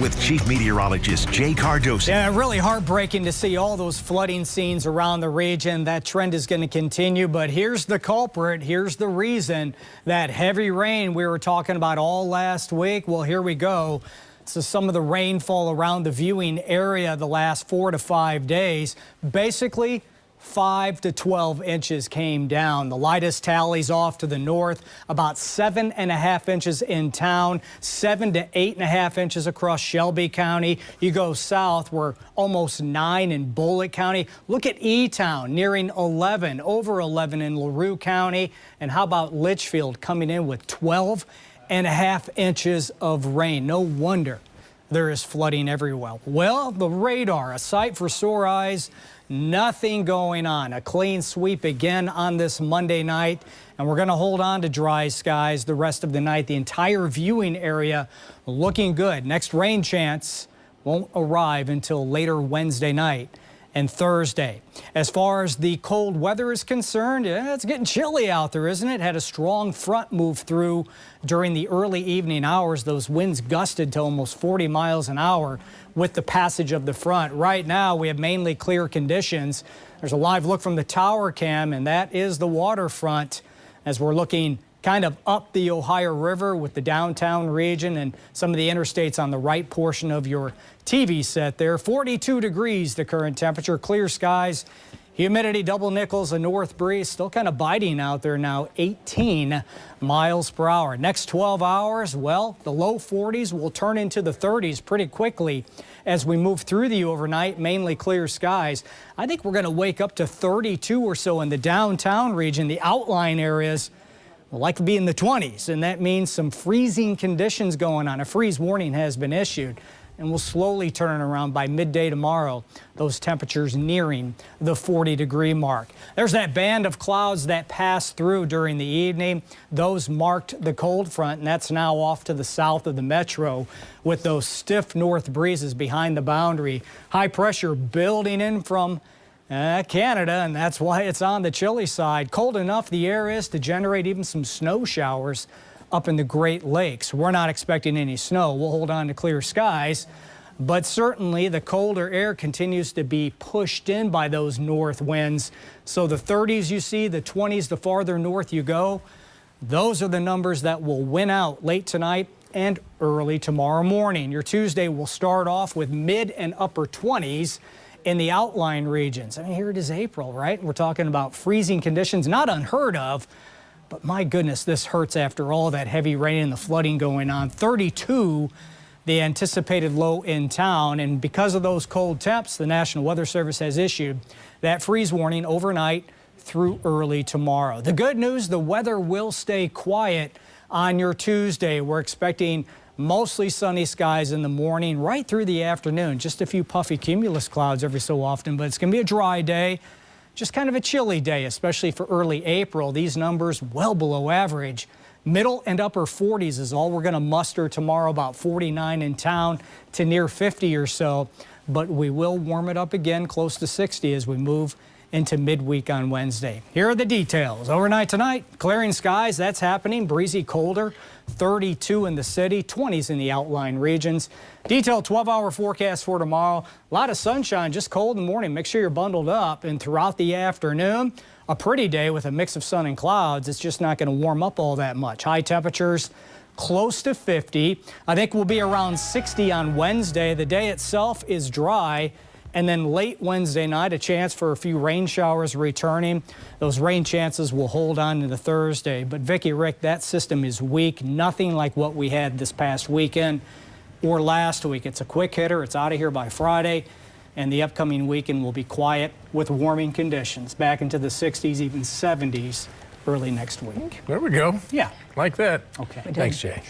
with Chief Meteorologist Jay Cardoso. Yeah, really heartbreaking to see all those flooding scenes around the region. That trend is going to continue, but here's the culprit. Here's the reason. That heavy rain we were talking about all last week. Well, here we go. So some of the rainfall around the viewing area the last 4 to 5 days. Basically, 5 to 12 inches came down. The lightest tallies off to the north, about 7.5 inches in town, 7 to 8.5 inches across Shelby County. You go south, we're almost 9 in Bullitt County. Look at E-Town nearing 11, over 11 in LaRue County. And how about Litchfield coming in with 12.5 inches of rain? No wonder there is flooding everywhere. Well, the radar, a sight for sore eyes. Nothing going on. A clean sweep again on this Monday night, and we're going to hold on to dry skies the rest of the night. The entire viewing area looking good. Next rain chance won't arrive until later Wednesday night and Thursday. As far as the cold weather is concerned, it's getting chilly out there, isn't it? Had a strong front move through during the early evening hours. Those winds gusted to almost 40 miles an hour with the passage of the front. Right now, we have mainly clear conditions. There's a live look from the tower cam, and that is the waterfront as we're looking kind of up the Ohio River with the downtown region and some of the interstates on the right portion of your TV set there. 42 degrees, the current temperature, clear skies, humidity, double nickels, a north breeze, still kind of biting out there now, 18 miles per hour. Next 12 hours, well, the low 40s will turn into the 30s pretty quickly as we move through the overnight, mainly clear skies. I think we're going to wake up to 32 or so in the downtown region. The outline areas will likely be in the 20s, and that means some freezing conditions going on. A freeze warning has been issued, and we'll slowly turn around by midday tomorrow. Those temperatures nearing the 40-degree mark. There's that band of clouds that passed through during the evening. Those marked the cold front, and that's now off to the south of the metro with those stiff north breezes behind the boundary. High pressure building in from Canada, and that's why it's on the chilly side. Cold enough the air is to generate even some snow showers up in the Great Lakes. We're not expecting any snow. We'll hold on to clear skies, but certainly the colder air continues to be pushed in by those north winds. So the 30s you see, the 20s the farther north you go, those are the numbers that will win out late tonight and early tomorrow morning. Your Tuesday will start off with mid and upper 20s in the outlying regions. I mean, here it is April, right? We're talking about freezing conditions, not unheard of, but my goodness, this hurts after all that heavy rain and the flooding going on. 32, the anticipated low in town, and because of those cold temps, the National Weather Service has issued that freeze warning overnight through early tomorrow. The good news, the weather will stay quiet on your Tuesday. We're expecting mostly sunny skies in the morning, right through the afternoon. Just a few puffy cumulus clouds every so often, but it's going to be a dry day. Just kind of a chilly day, especially for early April. These numbers well below average. Middle and upper 40s is all we're going to muster tomorrow, about 49 in town to near 50 or so. But we will warm it up again close to 60 as we move into midweek on Wednesday. Here are the details. Overnight tonight, clearing skies, that's happening. Breezy colder, 32 in the city, 20s in the outlying regions. Detailed 12-hour forecast for tomorrow. A lot of sunshine, just cold in the morning. Make sure you're bundled up. And throughout the afternoon, a pretty day with a mix of sun and clouds. It's just not going to warm up all that much. High temperatures close to 50. I think we'll be around 60 on Wednesday. The day itself is dry. And then late Wednesday night, a chance for a few rain showers returning. Those rain chances will hold on into Thursday. But Vicki, Rick, that system is weak. Nothing like what we had this past weekend or last week. It's a quick hitter. It's out of here by Friday. And the upcoming weekend will be quiet with warming conditions. Back into the 60s, even 70s early next week. There we go. Yeah. Like that. Okay. Thanks, Jay.